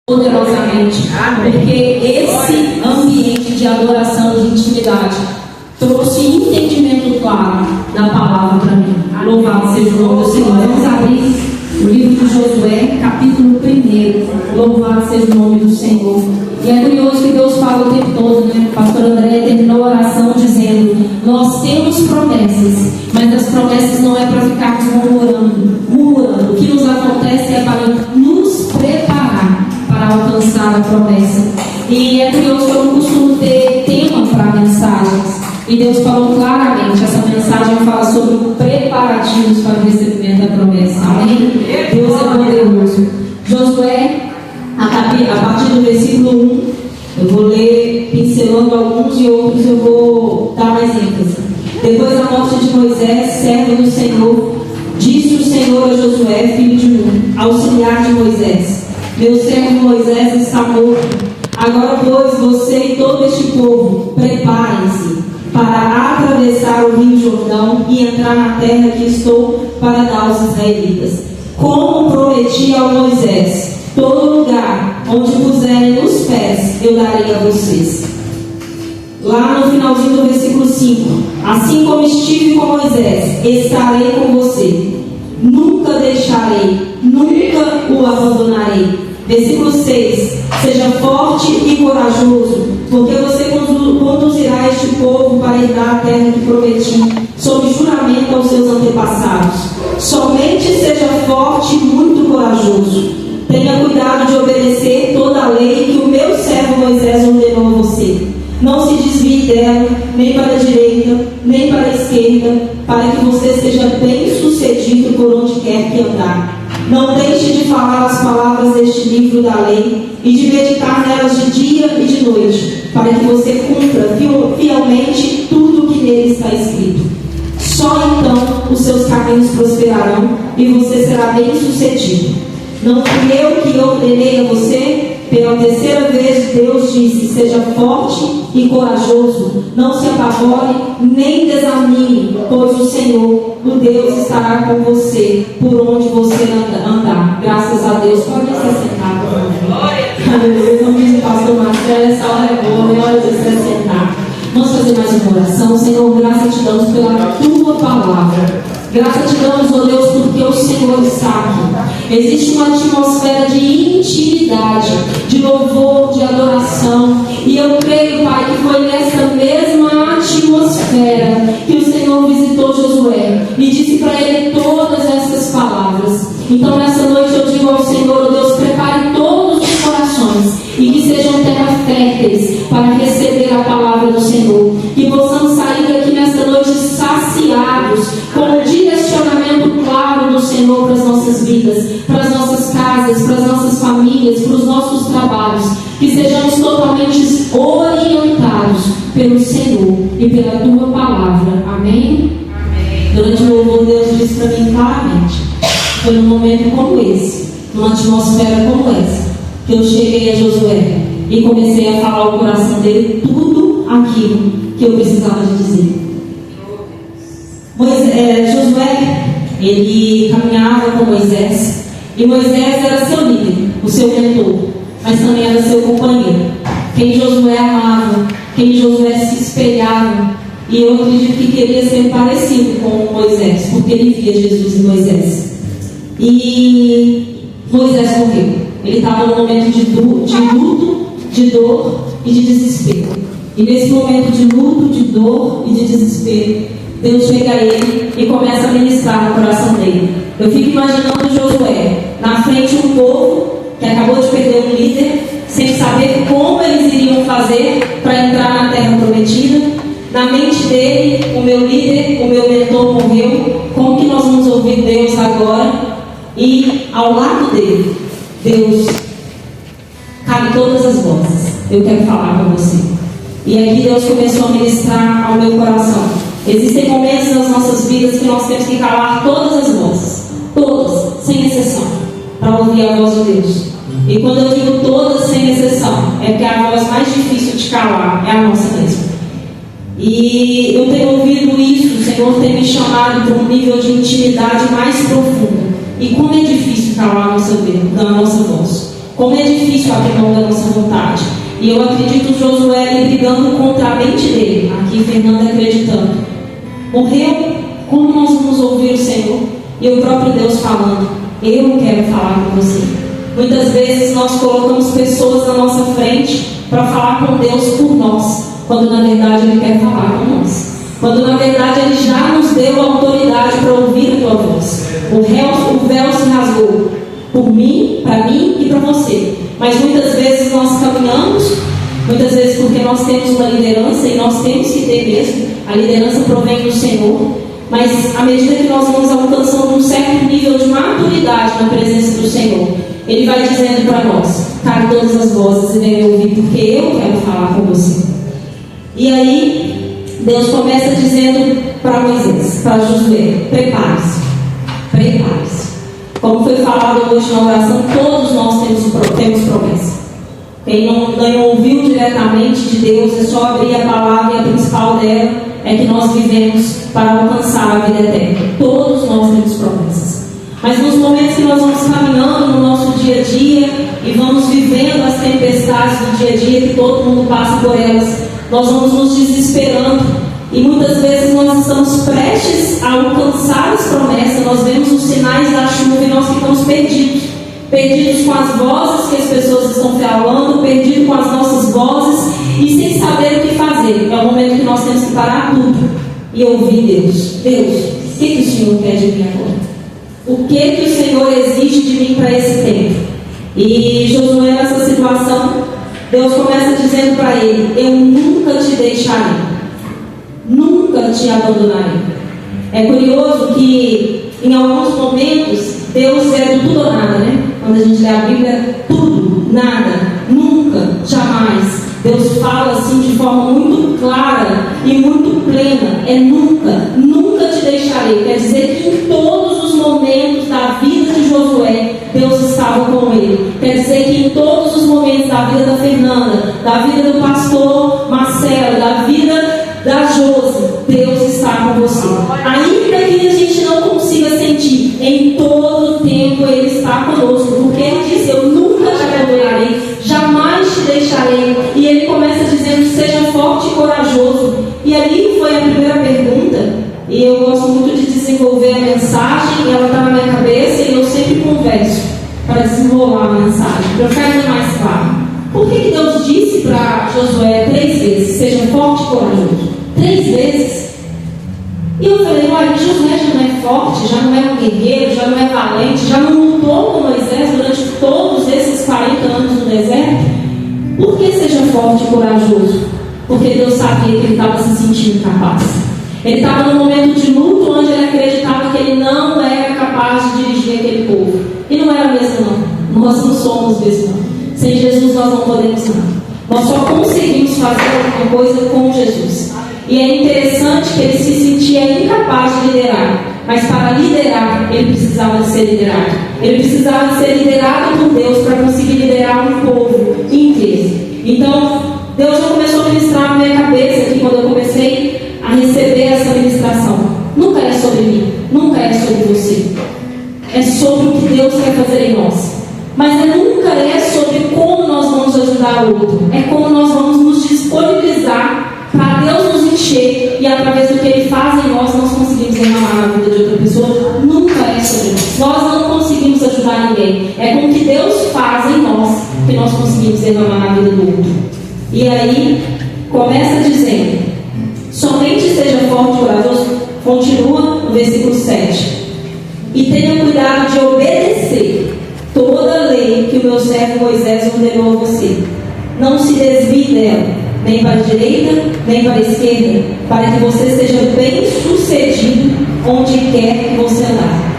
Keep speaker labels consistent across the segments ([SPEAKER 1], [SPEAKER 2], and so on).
[SPEAKER 1] poderosamente, porque esse ambiente de adoração, de intimidade, trouxe entendimento claro da palavra para mim. Louvado seja o nome do Senhor. Vamos abrir o livro de Josué, capítulo 1. Louvado seja o nome do Senhor. E é curioso que Deus fala o tempo todo, né? O pastor André terminou a oração dizendo: nós temos promessas, mas as promessas não é para ficarmos murmurando. O que nos acontece é para nos preparar para alcançar a promessa. E é curioso que eu não costumo ter tema para mensagens, e Deus falou claramente: essa mensagem fala sobre preparativos para o recebimento da promessa. Amém? Deus é poderoso. Josué, a partir do versículo 1, eu vou ler pincelando alguns e outros eu vou dar mais ênfase. Depois da morte de Moisés, servo do Senhor, disse o Senhor a Josué, filho de Nun, auxiliar de Moisés: meu servo Moisés está morto. Agora, pois, você e todo este povo, preparem-se para atravessar o rio Jordão e entrar na terra que estou para dar aos israelitas. Como prometi a Moisés, todo lugar onde puserem os pés, eu darei a vocês. Lá no finalzinho do versículo 5: assim como estive com Moisés, estarei com você. Nunca deixarei, nunca o abandonarei. Versículo 6: seja forte e corajoso, porque você conduzirá este povo para herdar a terra que prometi, sob juramento aos seus antepassados. Somente seja forte e muito corajoso. Tenha cuidado de obedecer toda a lei que o meu servo Moisés ordenou a você. Não se desvie dela, nem para a direita, nem para a esquerda, para que você seja bem sucedido por onde quer que andar. Não deixe de falar as palavras deste livro da lei e de meditar nelas de dia e de noite, para que você cumpra fielmente tudo o que nele está escrito. Só então os seus caminhos prosperarão e você será bem sucedido. Não fui eu que ordenei a você? Pela terceira vez Deus disse: seja forte e corajoso, não se apavore nem desanime, pois o Senhor, o Deus, estará com você por onde você andar. Graças a Deus. Pode se sentar, por favor. Aleluia. Como diz o pastor Marcelo, essa hora é boa, é hora de se sentar. Vamos fazer mais uma oração. Senhor, graças te damos pela tua palavra. Graças te damos, ó Deus, porque o Senhor está aqui. Existe uma atmosfera de intimidade, de louvor, de adoração. E eu creio, Pai, que foi nessa mesma atmosfera que o Senhor visitou Josué e disse para ele todas essas palavras. Então, nessa noite eu digo ao Senhor, ó Deus, prepare todos os corações e que sejam terras férteis para receber a palavra do Senhor. Que possamos sair daqui nesta noite saciados com o direcionamento claro do Senhor para as nossas vidas, para as nossas casas, para as nossas famílias, para os nossos trabalhos. Que sejamos totalmente orientados pelo Senhor e pela tua palavra. Amém? Amém. Durante o louvor, Deus disse para mim claramente: foi num momento como esse, numa atmosfera como essa, que eu cheguei a Josué e comecei a falar ao coração dele tudo aquilo que eu precisava de dizer. Josué, ele caminhava com Moisés, e Moisés era seu líder, o seu mentor, mas também era seu companheiro, quem Josué amava, quem Josué se espelhava. E eu acredito que queria ser parecido com Moisés, porque ele via Jesus em Moisés. E Moisés morreu. Ele estava num momento de luto, de dor e de desespero. E nesse momento de luto, de dor e de desespero, Deus chega a ele e começa a ministrar no coração dele. Eu fico imaginando Josué na frente de um povo que acabou de perder um líder, sem saber como eles iriam fazer para entrar na terra prometida. Na mente dele, o meu líder, o meu mentor morreu. Como que nós vamos ouvir Deus agora? E ao lado dele, Deus, cabe todas as vozes. Eu quero falar com você. E aí Deus começou a ministrar ao meu coração. Existem momentos nas nossas vidas que nós temos que calar todas as vozes, todas, sem exceção, para ouvir a voz de Deus. E quando eu digo todas, sem exceção, é porque a voz mais difícil de calar é a nossa mesma. E eu tenho ouvido isso, o Senhor tem me chamado para um nível de intimidade mais profundo. E como é difícil calar a nossa voz. Como é difícil abrir mão da nossa vontade. E eu acredito Josué ali brigando contra a mente dele. Aqui Fernanda acreditando. Morreu, como nós vamos ouvir o Senhor? E o próprio Deus falando, eu quero falar com você. Muitas vezes nós colocamos pessoas na nossa frente para falar com Deus por nós, quando na verdade Ele quer falar com nós. Quando na verdade Ele já nos deu a autoridade para ouvir a tua voz. O véu se rasgou por mim, para mim e para você. Mas muitas vezes nós caminhamos, muitas vezes porque nós temos uma liderança, e nós temos que ter mesmo. A liderança provém do Senhor. Mas à medida que nós vamos alcançando um certo nível de maturidade na presença do Senhor, Ele vai dizendo para nós, cale todas as vozes e venha me ouvir, porque eu quero falar com você. E aí Deus começa dizendo para Moisés, para Josué, prepare-se, prepare-se. Como foi falado hoje na oração, todos nós temos promessa. Quem não ouviu diretamente de Deus, é só abrir a palavra, e a principal dela é que nós vivemos para alcançar a vida eterna. Todos nós temos promessas. Mas nos momentos que nós vamos caminhando no nosso dia a dia e vamos vivendo as tempestades do dia a dia, que todo mundo passa por elas, nós vamos nos desesperando. E muitas vezes nós estamos prestes a alcançar as promessas, nós vemos os sinais da chuva e nós ficamos perdidos. Perdidos com as vozes que as pessoas estão falando, perdidos com as nossas vozes e sem saber o que fazer. É o momento que nós temos que parar tudo e ouvir Deus. Deus, o que o Senhor quer de mim agora? O que o Senhor exige de mim para esse tempo? E Josué, nessa situação, Deus começa dizendo para ele, eu nunca te deixarei, nunca te abandonarei. É curioso que em alguns momentos Deus é do tudo ou nada, né? Quando a gente lê a Bíblia, tudo, nada, nunca, jamais. Deus fala assim de forma muito clara e muito plena. É nunca, nunca te deixarei. Quer dizer que em todos os momentos da vida de Josué, Deus estava com ele. Quer dizer que em todos os momentos da vida da Fernanda, da vida do pastor Marcelo, da vida da Josi, Deus está com você. Ainda que a gente não consiga sentir, em todo o tempo Ele está conosco, porque Ele diz, eu nunca te abandonarei, jamais te deixarei. E Ele começa dizendo, seja forte e corajoso. E ali foi a primeira pergunta, e eu gosto muito de desenvolver a mensagem, e ela está na minha cabeça, e eu sempre converso para desenrolar a mensagem, para ficar ainda mais claro. Por que Deus disse para Josué 3 vezes, seja forte e corajoso? 3 vezes. E eu falei, olha, Josué já não é forte, já não é um guerreiro, já não é valente, já não lutou com Moisés durante todos esses 40 anos no deserto. Por que seja forte e corajoso? Porque Deus sabia que ele estava se sentindo capaz. Ele estava num momento de luto onde ele acreditava que ele não era capaz de dirigir aquele povo. E não era mesmo não. Nós não somos mesmo não. Sem Jesus nós não podemos nada. Nós só conseguimos fazer alguma coisa com Jesus. E é interessante que ele se sentia incapaz de liderar. Mas para liderar, ele precisava de ser liderado. Ele precisava de ser liderado por Deus para conseguir liderar um povo inteiro. Então, Deus já começou a ministrar na minha cabeça aqui quando eu comecei a receber essa ministração. Nunca é sobre mim, nunca é sobre você. É sobre o que Deus quer fazer em nós. Mas nunca é sobre como nós vamos ajudar o outro. É como nós vamos nos disponibilizar para Deus nos encher, e através do que Ele faz em nós conseguimos derramar na vida de outra pessoa. Nunca é sobre nós. Nós não conseguimos ajudar ninguém. É com o que Deus faz em nós que nós conseguimos derramar na vida do outro. E aí começa dizendo, somente seja forte e corajoso. Continua no versículo 7. E tenha cuidado de obedecer toda a lei que o meu servo Moisés ordenou a você. Não se desvie dela, nem para a direita, nem para a esquerda, para que você seja bem sucedido onde quer que você andar.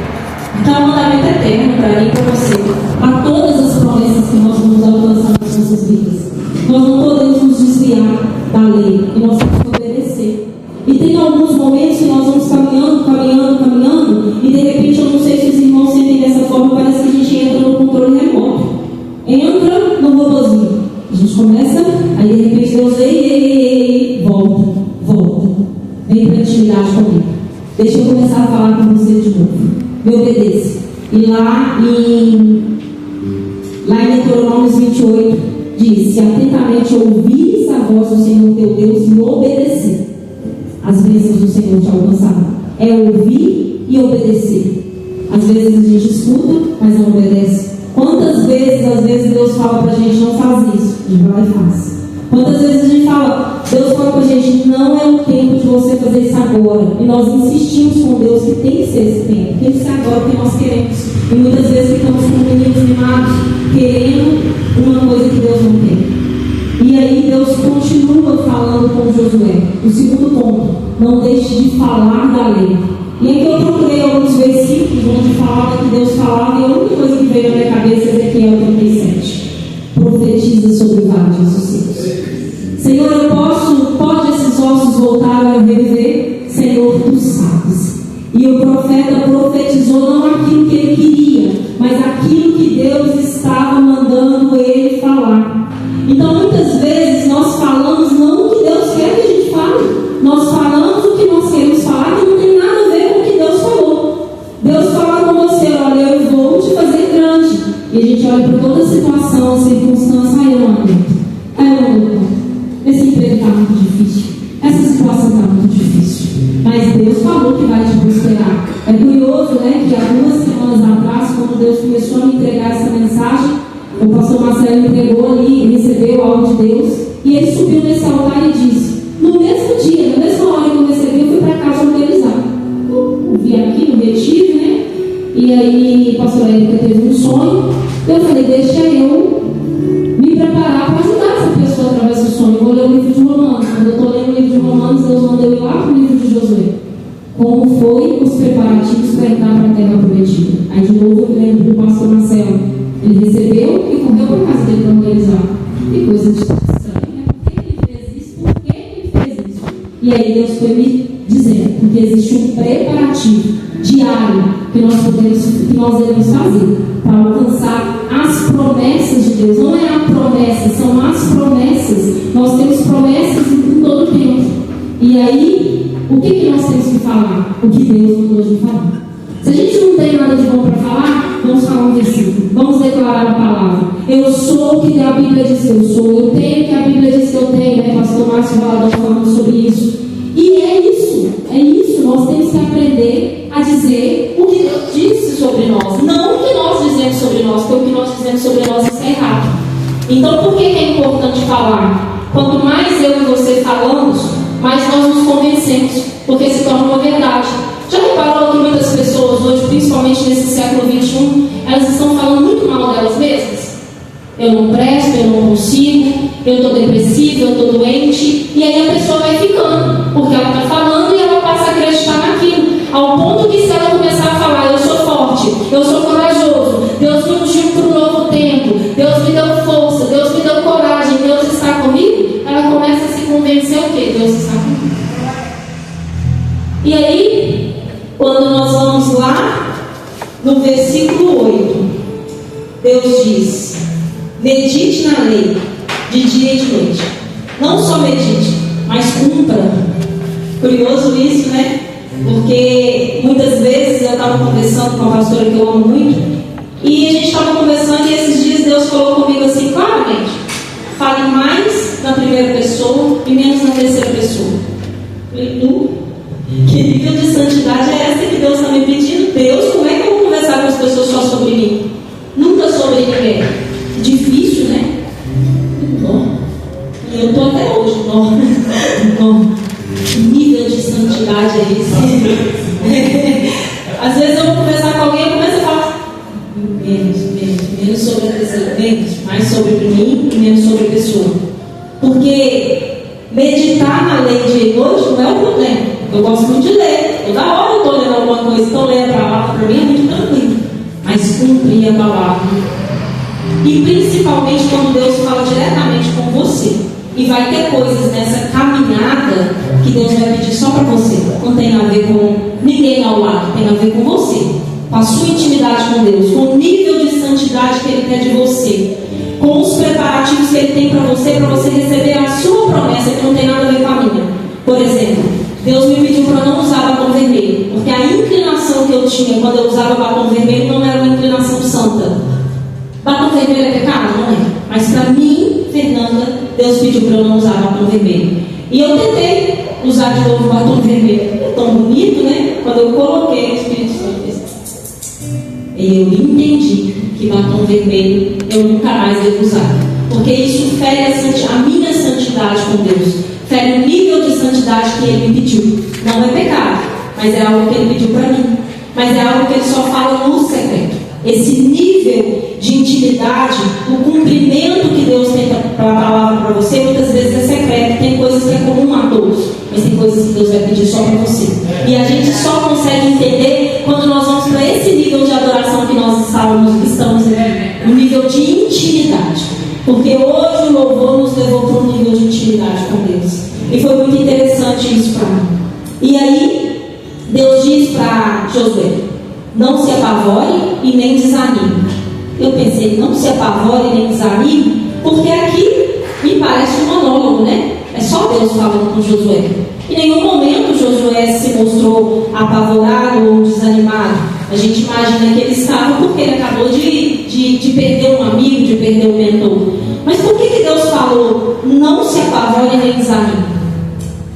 [SPEAKER 1] Então é um mandamento eterno para mim e para você, a todas as promessas que nós vamos alcançar nas nossas vidas. Nós não podemos nos desviar da lei, e nós temos que obedecer. E tem alguns momentos que nós vamos caminhando, e de repente, eu não sei se os irmãos sentem dessa forma, parece que a gente entra no controle remoto. Entra no robozinho. A gente começa, aí de repente Deus, ei, volta. Vem para a intimidade comigo. Deixa eu começar a falar com você de novo. Me obedeça. E lá em Lá em Deuteronômio 28, diz: se atentamente ouvires a voz do Senhor teu Deus e obedecer, as bênçãos do Senhor te alcançarão. É ouvir e obedecer. Às vezes a gente escuta, mas não obedece. Quantas vezes, às vezes, Deus fala pra gente: não faz isso, a gente vai lá e faz. Quantas vezes a gente fala, Deus fala pra gente: não é o tempo de você fazer isso agora. E nós insistimos com Deus que tem que ser esse tempo, tem que ser agora o que nós queremos. E muitas vezes ficamos com meninos mimados, querendo uma coisa que Deus não tem. E aí Deus continua falando com Josué. O segundo ponto: não deixe de falar da lei. E aqui eu procurei alguns versículos onde falava que Deus falava, e a única coisa que veio na minha cabeça é Ezequiel 37. Profetiza sobre vários sucessos. Senhor, pode esses ossos voltar a viver? Senhor, tu sabes. E o profeta profetizou não aquilo que ele queria, mas aquilo que Deus estava mandando ele falar. Então, muitas vezes nós falamos não o que Deus quer que a gente fale, nós falamos o que nós queremos falar, que não tem nada a ver com o que Deus falou. Deus fala com você: olha, eu vou te fazer grande. E a gente olha para toda a situação, a circunstância: eu não aguento, eu não aguento. Esse emprego está muito difícil, essa situação está muito difícil. Mas Deus falou que vai te prosperar. É curioso, né, que há 2 semanas atrás, quando Deus começou a me entregar essa mensagem, o pastor Marcelo entregou ali, recebeu o áudio de Deus, e ele subiu nesse altar e disse: no mesmo dia, na mesma hora que eu recebi, eu fui para casa organizar. Eu vi aqui no retiro, né? E aí a pastora Érica teve um sonho. Eu falei: deixa eu me preparar para ajudar essa pessoa através do sonho. Eu vou ler o livro de Romanos. Quando eu estou lendo o livro de Romanos, Deus mandou eu lá para o livro de Josué. Como foi os preparativos para entrar para a terra prometida. Aí de novo eu me lembro do pastor Marcelo. Ele recebeu e correu para a casa dele para organizar. Que coisa estranha, né? Por que ele fez isso? Por que ele fez isso? E aí Deus foi me dizendo: porque existe um preparativo diário que nós devemos fazer para alcançar as promessas de Deus. Não é a promessa, são as promessas. Nós temos promessas em todo o tempo. E aí, o que nós temos que falar? O que Deus mandou a gente falar. Se a gente não tem nada de bom para falar, vamos falar um versículo, vamos declarar a palavra. Eu sou o que a Bíblia diz que eu sou, eu tenho o que a Bíblia diz que eu tenho, né? Pastor Márcio Valadão falando sobre isso. E é isso, nós temos que aprender a dizer o que Deus disse sobre nós, não o que nós dizemos sobre nós, porque o que nós dizemos sobre nós é errado. Então, por que é importante falar? Quanto mais eu e você falamos, mais nós nos convencemos, porque se torna uma verdade. Já reparou que muitas pessoas hoje, principalmente nesse século XXI, elas estão falando muito mal delas mesmas? Eu não presto, eu não consigo, eu estou depressiva, eu estou doente. E aí a pessoa vai ficando, porque ela está falando e ela passa a acreditar naquilo. Ao ponto que se ela começar a falar: eu sou forte, eu sou corajoso, Deus me ungiu para um novo tempo, Deus me deu força, Deus me deu coragem, Deus está comigo, ela começa a se convencer o quê? Deus está comigo. E aí, quando nós vamos lá no versículo 8, Deus diz: medite na lei de dia e de noite. Não só medite, mas cumpra. Curioso isso, né? Porque muitas vezes eu estava conversando com uma pastora que eu amo muito, e a gente estava conversando, e esses dias Deus falou comigo assim, claramente: fale mais na primeira pessoa e menos na terceira pessoa. Eu falei: que nível de santidade é essa que Deus está me pedindo? Deus, como é que eu vou conversar com as pessoas só sobre mim? Nunca sobre ninguém. Difícil, né? Não. E eu estou até hoje. Não. Que nível de santidade é esse? Às vezes eu vou conversar com alguém e começo a falar menos sobre a pessoa, mais sobre mim e menos sobre a pessoa. Porque meditar na lei de noite não é o problema. Eu gosto muito de ler. Toda hora eu estou lendo alguma coisa, estou lendo a palavra, para mim é muito tranquilo. Mas cumprir a palavra. E principalmente quando Deus fala diretamente com você. E vai ter coisas nessa caminhada que Deus vai pedir só para você. Não tem a ver com ninguém ao lado, tem a ver com você. Com a sua intimidade com Deus, com o nível de santidade que Ele quer de você, com os preparativos que Ele tem para você receber a sua promessa, que não tem nada a ver com a minha. Por exemplo, Deus me pediu para não usar batom vermelho, porque a inclinação que eu tinha quando eu usava batom vermelho não era uma inclinação santa. Batom vermelho é pecado? Não é. Mas para mim, Fernanda, Deus pediu para eu não usar batom vermelho. E eu tentei usar de novo batom vermelho. É tão bonito, né? Quando eu coloquei, o Espírito Santo fez. Eu entendi que batom vermelho eu nunca mais devo usar. Porque isso fere a minha santidade com Deus. Fere o nível de santidade que Ele me pediu. Não é pecado, mas é algo que Ele pediu para mim. Mas é algo que Ele só fala no secreto. Esse nível de intimidade, o cumprimento que Deus tem para a palavra para você, muitas vezes é secreto. Tem coisas que é comum a todos, mas tem coisas que Deus vai pedir só para você. E a gente só consegue entender quando nós vamos para esse nível de adoração que nós estamos no nível de intimidade. Porque hoje o louvor nos levou para um nível de intimidade com Deus. E foi muito interessante isso para mim. E aí, Deus diz para Josué: não se apavore e nem desanime. Eu pensei, não se apavore e nem desanime, porque aqui me parece um monólogo, né? É só Deus falando com Josué. Em nenhum momento Josué se mostrou apavorado ou desanimado. A gente imagina que ele estava porque ele acabou de perder um amigo, de perder um mentor. Mas por que Deus falou, não se apavore e nem desanime?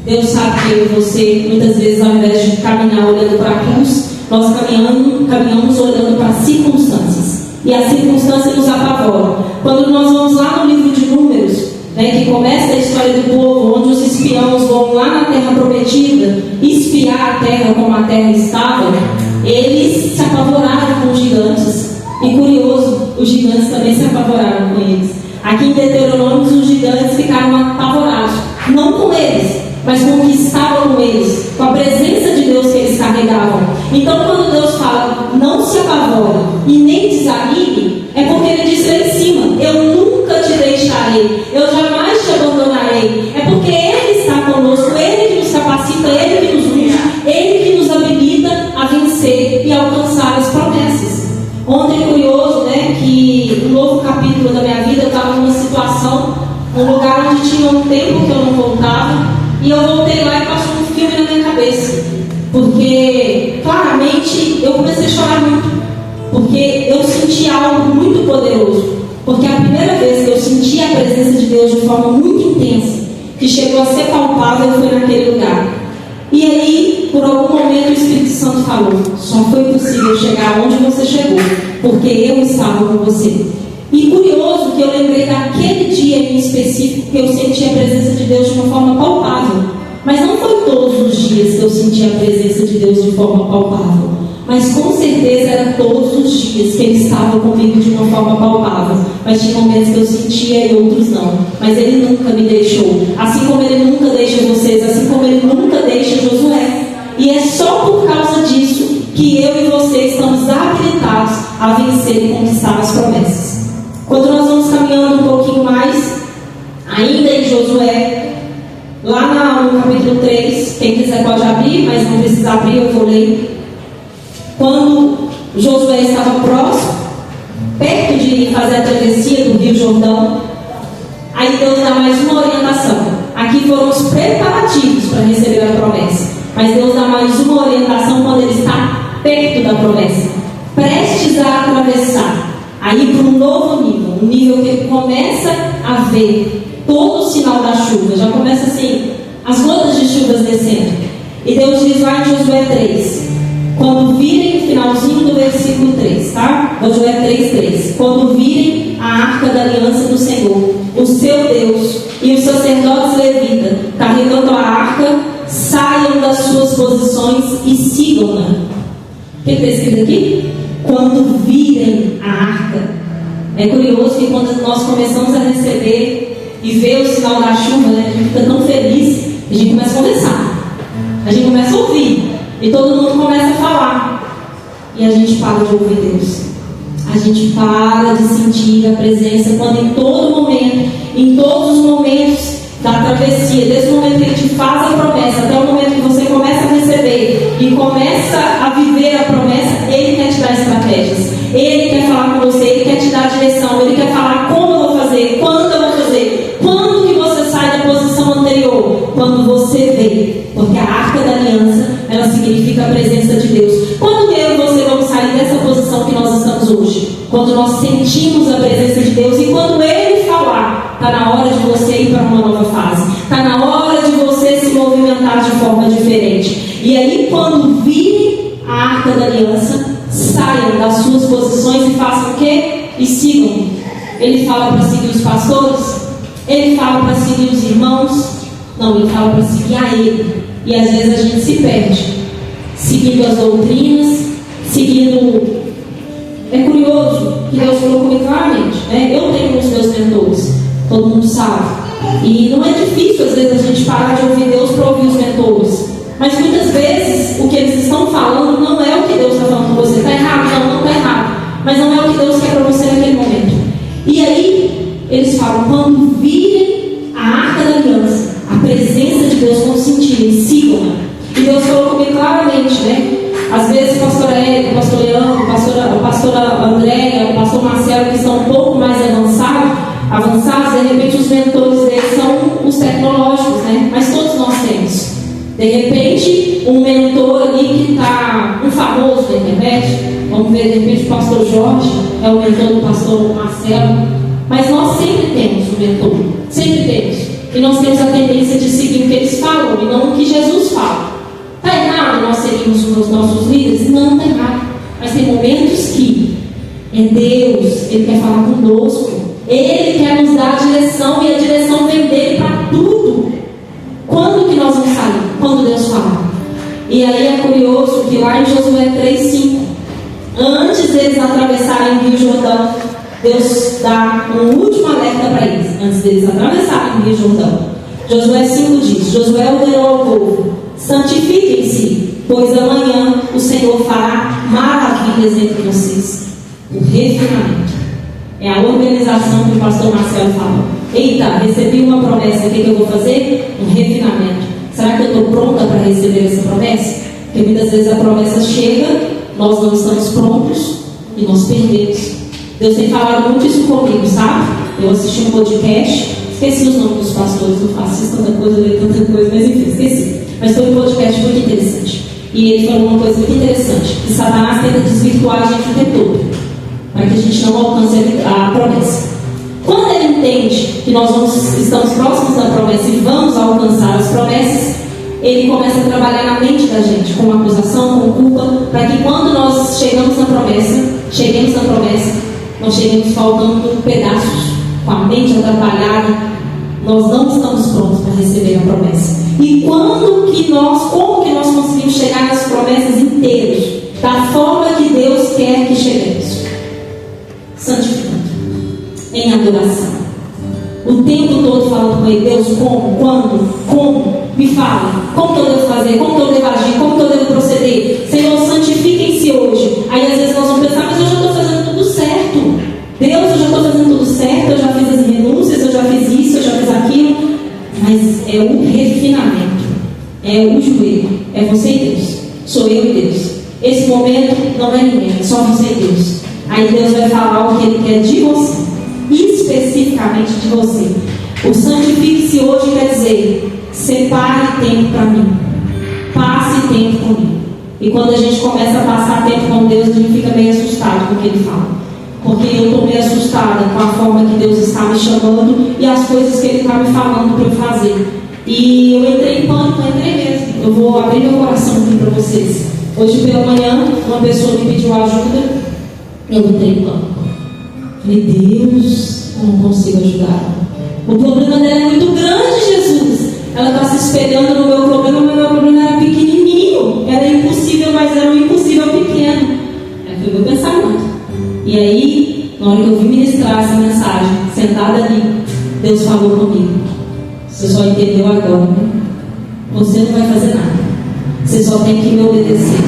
[SPEAKER 1] Deus sabe que eu e você, muitas vezes, ao invés de caminhar olhando para a cruz, nós caminhamos olhando para as circunstâncias. E a circunstância nos apavora. Quando nós vamos lá no livro de Números, que começa a história do povo, onde os espiãos vão lá na terra prometida espiar a terra como a terra estava, eles se apavoraram com os gigantes. E curioso, os gigantes também se apavoraram com eles. Aqui em Deuteronômio, os gigantes ficaram apavorados, não com eles, mas com o que estava com eles, com a presença de Deus que eles carregavam. Então, quando Deus fala, não se apavore e nem desanime, é porque Ele disse lá em cima: eu nunca te deixarei, eu jamais te abandonarei. É porque Ele está conosco, Ele que nos capacita, Ele que nos unge, Ele que nos habilita a vencer e alcançar as promessas. Ontem, curioso, que no novo capítulo da minha vida, eu estava numa situação, um lugar onde tinha um tempo que eu não voltava. E eu voltei lá e passou um filme na minha cabeça. Porque, claramente, eu comecei a chorar muito. Porque eu senti algo muito poderoso. Porque a primeira vez que eu senti a presença de Deus de forma muito intensa, que chegou a ser palpável, foi naquele lugar. E aí, por algum momento, o Espírito Santo falou: só foi possível chegar onde você chegou, porque eu estava com você. E curioso que eu lembrei daquele dia em específico que eu senti a presença de Deus de uma forma palpável. Mas não foi todos os dias que eu senti a presença de Deus de forma palpável. Mas com certeza era todos os dias que Ele estava comigo de uma forma palpável. Mas tinha momentos que eu sentia e outros não. Mas Ele nunca me deixou. Assim como Ele nunca deixa vocês, assim como Ele nunca deixa Josué. E é só por causa disso que eu e você estamos habilitados a vencer e conquistar as promessas. Quando nós vamos caminhando um pouquinho mais, ainda em Josué, lá no capítulo 3, quem quiser pode abrir, mas não precisa abrir, eu vou ler. Quando Josué estava próximo, perto de fazer a travessia do Rio Jordão, aí Deus dá mais uma orientação. Aqui foram os preparativos para receber a promessa, mas Deus dá mais uma orientação quando Ele está perto da promessa, prestes a atravessar. Aí para um novo nível, um nível que ele começa a ver todo o sinal da chuva, já começa assim, as gotas de chuvas descendo. E Deus diz lá em Josué 3, quando virem, finalzinho do versículo 3, tá? Josué 3:3, quando virem a arca da aliança do Senhor, o seu Deus, e os sacerdotes levitas carregando a arca, saiam das suas posições e sigam-na. O que está escrito aqui? Quando virem a arca. É curioso que quando nós começamos a receber e ver o sinal da chuva, a gente fica tão feliz, a gente começa a conversar, a gente começa a ouvir, e todo mundo começa a falar, e a gente para de ouvir Deus, a gente para de sentir a presença, quando em todo momento, em todos os momentos da travessia, desde o momento que Ele te faz a promessa até o momento que você começa a receber e começa a viver a promessa, Ele quer te dar estratégias, Ele quer falar com você, Ele quer te dar direção, Ele quer falar como eu vou fazer, quando eu vou fazer, quando que você sai da posição anterior, quando você vê, porque a arca da aliança, ela significa a presença de Deus. Quando eu e você vamos sair dessa posição que nós estamos hoje? quando nós sentimos a presença de Deus e quando Ele falar, está na hora de você ir para uma nova fase, está na hora de você se movimentar de forma diferente. E aí, quando virem a Arca da Aliança, saiam das suas posições e façam o quê? E sigam. Ele fala para seguir os pastores? Ele fala para seguir os irmãos? Não, ele fala para seguir a Ele. E às vezes a gente se perde, seguindo as doutrinas, seguindo... É curioso que Deus falou comigo claramente, né? Eu tenho os meus mentores, todo mundo sabe. E não é difícil às vezes a gente parar de ouvir Deus para ouvir os mentores. Mas muitas vezes o que eles estão falando não é o que Deus está falando com você. Está errado? Não está errado. Mas não é o que Deus quer para você naquele momento. E aí eles falam, quando virem a Arca da Aliança, a presença de Deus, quando sentirem, sigam-na. E Deus falou comigo claramente, né? Às vezes o pastor Érico, o pastor Leandro, a pastora Andréia, o pastor Marcelo, que estão um pouco mais avançados, de repente os mentores deles são os tecnológicos, né? Mas todos nós temos. De repente, um mentor ali que está, um famoso na internet, vamos ver, de repente o pastor Jorge é o mentor do pastor Marcelo. Mas nós sempre temos um mentor, sempre temos. E nós temos a tendência de seguir o que eles falam e não o que Jesus fala. Está errado nós seguirmos os nossos líderes? Não está errado. Mas tem momentos que é Deus, Ele quer falar conosco. Ele quer nos dar a direção e a direção vem dele para tudo. Quando que nós vamos sair? Quando Deus fala. E aí é curioso que lá em Josué 3:5, antes deles atravessarem o Rio Jordão, Deus dá um último alerta para eles, antes deles atravessarem o Rio Jordão. Josué 5 diz: Josué ordenou ao povo: santifiquem-se, pois amanhã o Senhor fará maravilhas entre vocês. O refinamento é a organização que o pastor Marcelo fala. Eita, recebi uma promessa, o que eu vou fazer? Um refinamento. Será que eu estou pronta para receber essa promessa? Porque muitas vezes a promessa chega, nós não estamos prontos e nós perdemos. Deus tem falado muito isso comigo, sabe? Eu assisti um podcast, esqueci os nomes dos pastores, não faço isso, tanta coisa, leio tanta coisa, mas enfim, esqueci. Mas foi um podcast muito interessante. E ele falou uma coisa muito interessante, que Satanás tenta desvirtuar a gente o tempo todo, para que a gente não alcance a promessa. Quando ele entende que nós estamos próximos da promessa e vamos alcançar as promessas, ele começa a trabalhar na mente da gente, com acusação, com culpa, para que quando nós cheguemos na promessa, nós cheguemos faltando pedaços, com a mente atrapalhada, nós não estamos prontos para receber a promessa. E como que nós conseguimos chegar nas promessas inteiras, da forma que Deus quer que cheguemos? Santificando, em adoração, o tempo todo falando com Ele: Deus, como? Me fala, como que eu devo fazer, como que eu devo agir, como que eu devo proceder? Senhor, santifiquem-se hoje. Aí às vezes nós vamos pensar: mas eu já estou fazendo tudo certo. Deus, eu já estou fazendo tudo certo, eu já fiz as renúncias, eu já fiz isso, eu já fiz aquilo. Mas é o refinamento, é o joelho, é você e Deus, sou eu e Deus. Esse momento não é ninguém, é só você e Deus. Aí Deus vai falar o que Ele quer de você, especificamente de você. O santifique-se hoje quer dizer: separe tempo para mim, passe tempo comigo. E quando a gente começa a passar tempo com Deus, a gente fica meio assustado com o que Ele fala. Porque eu estou meio assustada com a forma que Deus está me chamando e as coisas que Ele está me falando para eu fazer. E eu entrei em pânico, mesmo. Eu vou abrir meu coração aqui para vocês. Hoje pela manhã, uma pessoa me pediu ajuda, eu entrei em pânico. Falei: Deus, eu não consigo ajudar. O problema dela é muito grande, Jesus. Ela está se espelhando no meu problema, mas meu problema era pequenininho. Era impossível, mas era um impossível pequeno. Aí foi meu pensamento. E aí, na hora que eu vim ministrar essa mensagem, sentada ali, Deus falou comigo: você só entendeu agora, né? Você não vai fazer nada. Você só tem que me obedecer.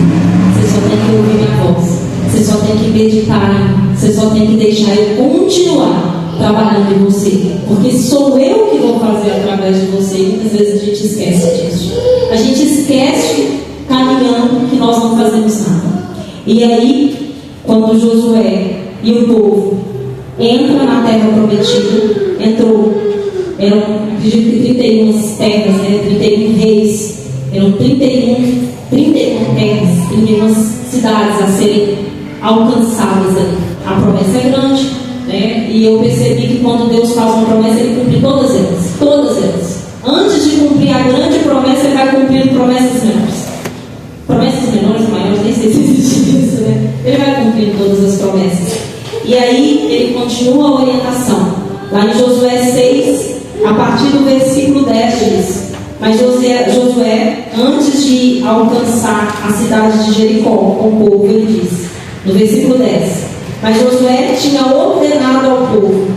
[SPEAKER 1] Você só tem que ouvir minha voz. Você só tem que meditar em mim. Você só tem que deixar eu continuar trabalhando em você. Porque sou eu que vou fazer através de você. E muitas vezes a gente esquece disso. A gente esquece, caminhando, que nós não fazemos nada. E aí, quando Josué e o povo entram na terra prometida, eram, acredito que 31 terras, 31 reis, eram 31 terras, 31 cidades a serem alcançadas ali. A promessa é grande, né? E eu percebi que quando Deus faz uma promessa, Ele cumpre todas elas. Todas elas. Antes de cumprir a grande promessa, Ele vai cumprindo promessas menores. Promessas menores, maiores, nem sei se existe isso, né? Ele vai cumprindo todas as promessas. E aí, Ele continua a orientação. Lá em Josué 6, a partir do versículo 10 diz: mas Josué, antes de alcançar a cidade de Jericó com o povo, ele diz, no versículo 10: mas Josué tinha ordenado ao povo: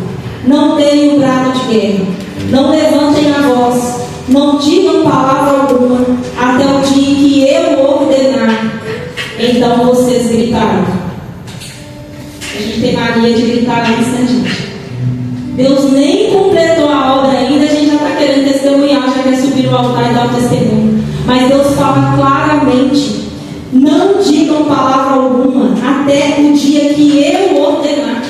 [SPEAKER 1] não deem o brado de guerra, não levantem a voz, não digam palavra alguma, até o dia em que eu ordenar, então vocês gritarão. A gente tem mania de gritar antes, né, gente? Deus nem completou a obra ainda, a gente já está querendo testemunhar, já quer subir no altar e dar o testemunho. Mas Deus fala claramente: não digam palavra alguma até o dia que eu ordenar.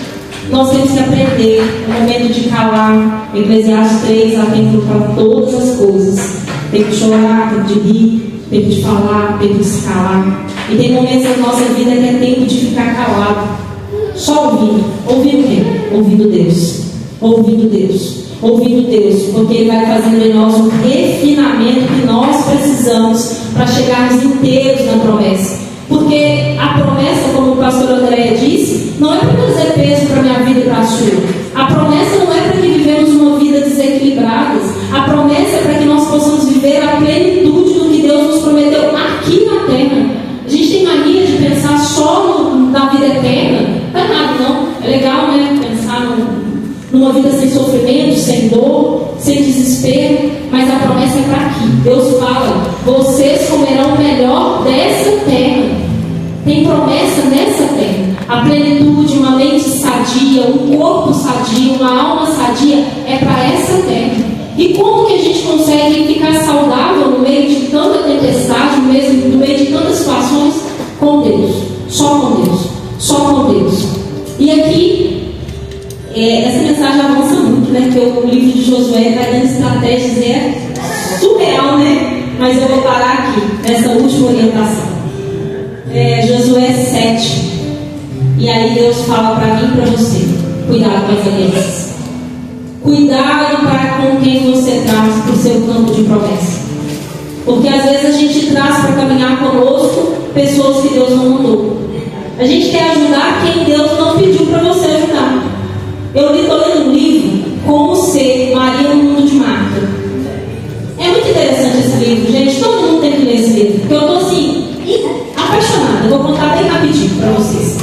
[SPEAKER 1] Nós temos que aprender o momento de calar. Eclesiastes 3 há tempo para todas as coisas. Tempo de chorar, tempo de rir, tempo de falar, tempo de se calar. E tem momentos na nossa vida que é tempo de ficar calado, só ouvindo. Ouvindo o quê? Ouvindo Deus. Ouvindo Deus, ouvindo Deus, porque Ele vai fazendo em nós um refinamento que nós precisamos para chegarmos inteiros na promessa. Porque a promessa, como o pastor André disse, não é para trazer peso para a minha vida e para a sua. A promessa não é para que vivemos uma vida desequilibrada. A promessa é para que nós possamos viver a plenitude do que Deus nos prometeu aqui na terra. A gente tem mania de pensar só na vida eterna. Não é nada, não. É legal, né? Pensar numa vida sem sofrimento, sem dor, sem desespero, mas a promessa é para aqui. Deus fala: vocês comerão o melhor dessa terra. Tem promessa nessa terra. A plenitude, uma mente sadia, um corpo sadio, uma alma sadia, é para essa terra. E como que a gente consegue ficar saudável no meio de tanta tempestade, no meio de tantas situações? Com Deus. Só com Deus. Só com Deus. E aqui, essa mensagem avança muito, né? Porque o livro de Josué vai dando estratégias, é surreal, né? Mas eu vou parar aqui, nessa última orientação. Josué 7. E aí Deus fala para mim e para você: cuidado com as alianças. Cuidado com quem você traz para o seu campo de promessa. Porque às vezes a gente traz para caminhar conosco pessoas que Deus não mandou. A gente quer ajudar quem Deus não pediu para você ajudar. Eu estou lendo um livro, Como Ser Maria no Mundo de Marta. É muito interessante esse livro, gente. Todo mundo tem que ler esse livro, porque eu estou assim, apaixonada. Eu vou contar bem rapidinho para vocês.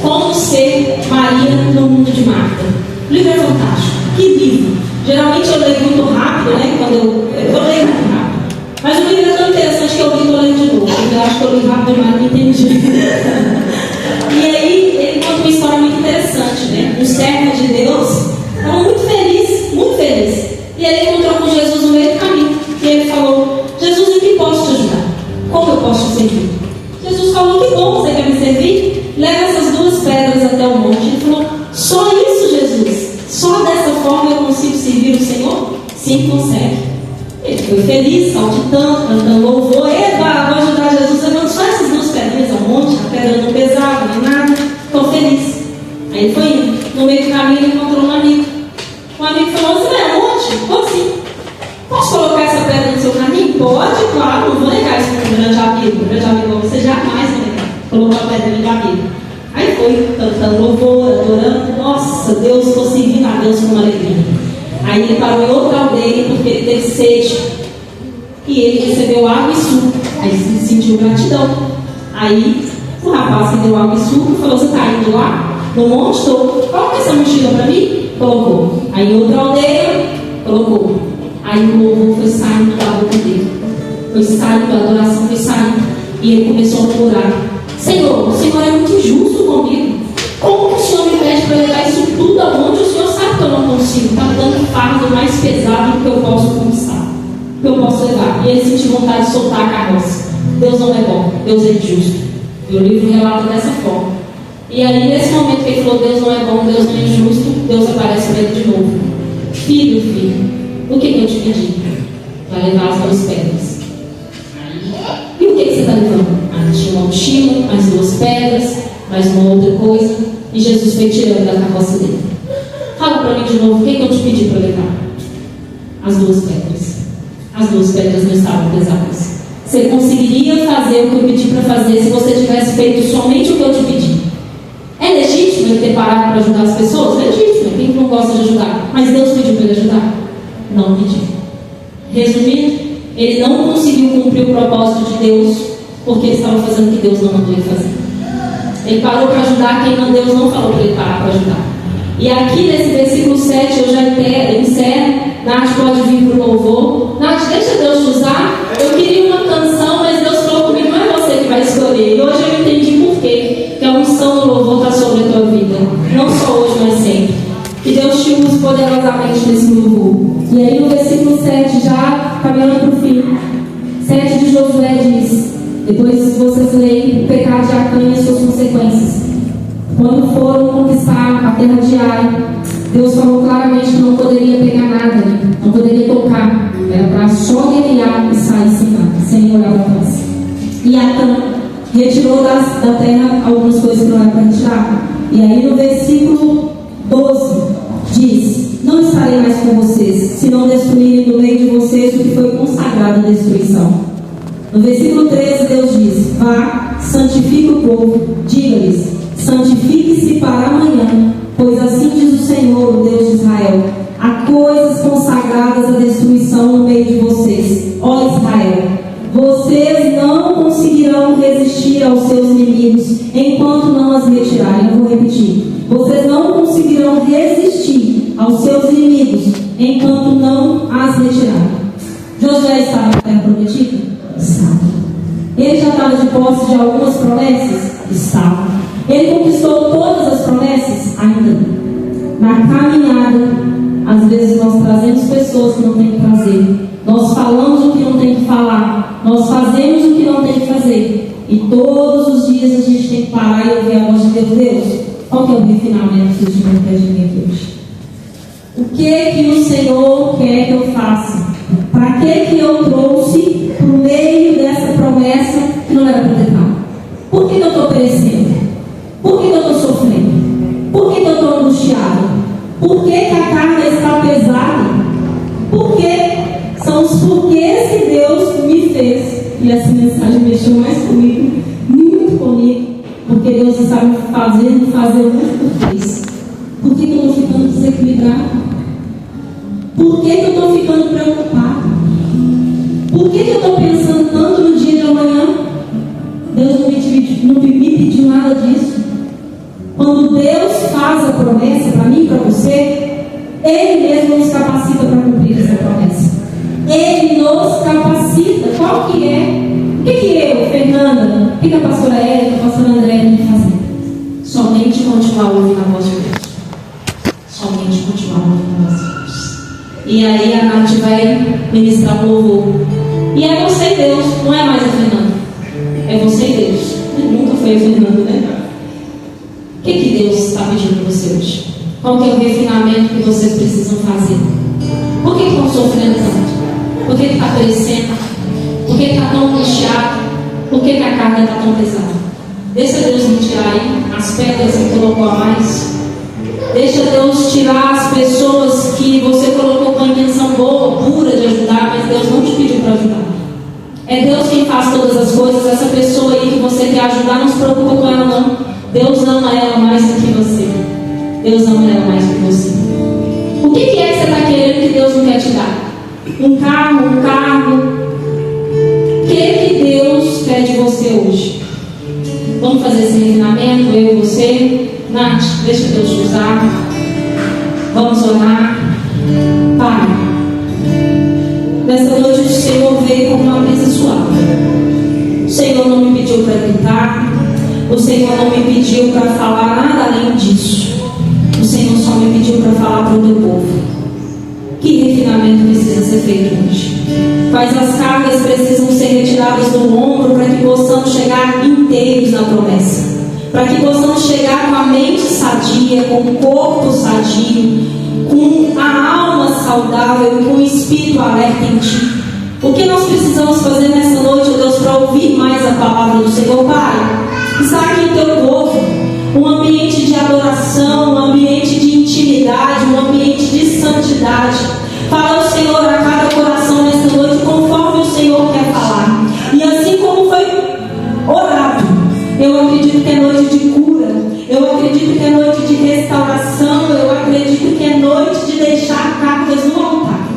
[SPEAKER 1] Como Ser Maria no Mundo de Marta. O livro é fantástico. Que livro! Geralmente eu leio muito rápido, né? Quando eu leio muito rápido. Mas o livro é tão interessante que eu li e estou lendo de novo. Eu acho que eu li rápido demais, não entendi. E aí, ele conta uma história muito interessante, né? Um servo de Deus estava muito feliz, muito feliz. E ele encontrou com Jesus no meio do caminho. E ele falou: Jesus, em que posso te ajudar? Como eu posso te servir? Jesus falou: que bom, você quer me servir? Leva essas 2 pedras até o monte. Ele falou: só isso, Jesus? Só dessa forma eu consigo servir o Senhor? Sim, consegue. Ele foi feliz, saltitando, cantando louvor. Eba, vou ajudar Jesus. Levando só essas 2 pedrinhas ao monte. A pedra não pesava, nem nada. Ficou feliz. Aí ele foi indo. No meio do caminho ele encontrou um amigo. Um amigo falou: você vai aonde? Vou sim. Posso colocar essa pedra no seu caminho? Pode, claro. Não vou negar isso para um grande amigo. Um grande amigo, você jamais vai negar. Colocou a pedra no amigo. Aí foi cantando louvor, adorando. Nossa, Deus, estou servindo a Deus com alegria. Aí ele parou em outra aldeia porque ele teve sede. E ele recebeu água e suco. Aí ele sentiu gratidão. Aí o rapaz que deu água e suco falou: você está indo lá? No monte? Estou. Coloca essa mochila para mim? Colocou. Aí em outra aldeia, colocou. Aí o louvor foi saindo da boca dele. Foi saindo, a adoração foi saindo. E ele começou a murmurar: Senhor, o Senhor é muito injusto comigo. Como que o Senhor me pede para levar isso tudo aonde o Senhor sabe que eu não consigo? Está me dando um fardo mais pesado do que eu posso conquistar, que eu posso levar. E ele sentiu vontade de soltar a carroça. Deus não é bom, Deus é injusto. E o livro relata dessa forma. E aí, nesse momento que ele falou: Deus não é bom, Deus não é injusto, Deus aparece para ele de novo: filho, o que eu te pedi? Vai levar as 2 pedras. E o que você está levando? Tinha uma mochila, mais 2 pedras, mais uma outra coisa. E Jesus foi tirando da carroça dele. Fala para mim de novo, o que eu te pedi para levar? As 2 pedras. As 2 pedras não estavam pesadas. Você conseguiria fazer o que eu pedi para fazer se você tivesse feito somente o que eu te pedi? É legítimo ele ter parado para ajudar as pessoas? É legítimo, quem não gosta de ajudar? Mas Deus pediu para ele ajudar? Não pediu. Resumindo, ele não conseguiu cumprir o propósito de Deus porque ele estava fazendo o que Deus não mandou ele fazer. Ele parou para ajudar quem Deus não falou para ele parar para ajudar. E aqui nesse versículo 7 eu já encerro. Nath pode vir para o louvor. Nath, deixa Deus te usar. Eu queria uma canção, mas Deus falou comigo, não é você que vai escolher. E hoje eu entendi por quê. Que a unção do louvor está sobre a tua vida. Não só hoje, mas sempre. Que Deus te use poderosamente nesse louvor. E aí no versículo 7, já caminhando para o fim, 7 de Josué diz: depois vocês leem o pecado de Acã e as suas consequências. Quando foram conquistar a terra de Ai, Deus falou claramente que não poderia pegar nada ali, não poderia tocar. Era para só guerrear e sair sem olhar para trás. E Acã retirou da terra algumas coisas que não era para retirar. E aí no versículo 12 diz: não estarei mais com vocês, se não destruírem do meio de vocês o que foi consagrado à destruição. No versículo 13 Deus diz: vá, santifique o povo, diga-lhes: santifique-se para amanhã, pois assim diz o Senhor, o Deus de Israel: há coisas consagradas à destruição no meio de vocês, ó Israel. Vocês não conseguirão resistir aos seus inimigos enquanto não as retirarem. Eu vou repetir: vocês não conseguirão resistir aos seus inimigos enquanto não as retirarem. Josué estava na terra prometida? Estava. Ele já estava de posse de algumas promessas? Estava. Ele conquistou todas as promessas? Ainda não. Na caminhada, às vezes nós trazemos pessoas que não tem que trazer. Nós falamos o que não tem que falar. Nós fazemos o que não tem que fazer. E todos os dias a gente tem que parar e ouvir a voz de Deus. Deus, qual que é o refinamento que o Senhor quer de mim aqui hoje? O que o Senhor quer que eu faça? Para que eu trouxe para o meio dessa promessa que não era para ter nada? Por que eu estou perecendo? Por que eu estou sofrendo? Por que eu estou angustiado? Por que a carga está pesada? Por que? São os porquês que Deus me fez. E essa mensagem mexeu mais comigo, muito comigo, porque Deus está me fazendo fazer muito porquês. Por que eu estou ficando desequilibrado? Por que eu estou ficando preocupado? Por que eu estou pensando tanto no dia de amanhã? Deus não me pediu nada disso. Quando Deus faz a promessa para mim e para você, Ele mesmo nos capacita para cumprir essa promessa. Ele nos capacita. Qual que é? O que eu, Fernanda, o que a pastora Érica, a pastora André tem que fazer? Somente continuar ouvindo a voz de Deus. Somente continuar ouvindo a voz de Deus. E aí a Nath vai ministrar o louvor. E é você e Deus, não é mais a Fernanda. É você e Deus. Nunca foi a Fernanda, né? O que Deus está pedindo para você hoje? Qual que é o refinamento que vocês precisam fazer? Por que estão sofrendo tanto? Por que está perecendo? Por que está tão angustiado? Por que a carga está tão pesada? Deixa Deus me tirar aí as pedras que colocou a mais. Deixa Deus tirar as pessoas que você colocou com a intenção boa, pura de ajudar, mas Deus não te pediu para ajudar. É Deus quem faz todas as coisas. Essa pessoa aí que você quer ajudar, não se preocupa com ela não. Deus ama ela mais do que você. Deus ama ela mais do que você. O que é que você está querendo que Deus não quer te dar? Um carro? O que Deus quer de você hoje? Vamos fazer esse refinamento, eu e você? Nath, deixa Deus te usar. Vamos orar. Pai, nessa noite o Senhor veio como uma brisa suave. O Senhor não me pediu para gritar. O Senhor não me pediu para falar nada além disso. O Senhor só me pediu para falar para o teu povo. Que refinamento precisa ser feito hoje? Quais as cargas precisam ser retiradas do ombro para que possamos chegar inteiros na promessa? Para que possamos chegar com a mente sadia, com o corpo sadio, com a alma saudável e com o espírito alerta em Ti. O que nós precisamos fazer nessa noite, Deus, para ouvir mais a palavra do Senhor? Pai, está aqui o Teu povo. um ambiente de adoração, um ambiente de intimidade, um ambiente de santidade. Fala ao Senhor a cada coração nesta noite conforme o Senhor quer falar. E assim como foi orado, eu acredito que é noite de cura, eu acredito que é noite de restauração, eu acredito que é noite de deixar cargas no altar,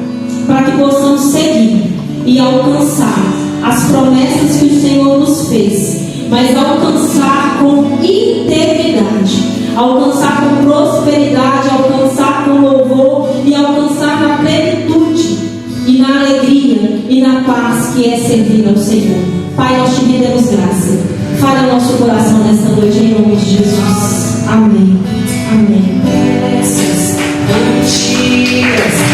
[SPEAKER 1] para que possamos seguir e alcançar as promessas que o Senhor nos fez, mas alcançar com integridade, alcançar com prosperidade, alcançar com louvor e alcançar na plenitude e na alegria e na paz que é servir ao Senhor. Pai, nós te rendemos graça. Fale ao nosso coração nesta noite em nome de Jesus. Amém. Amém. Essas antigas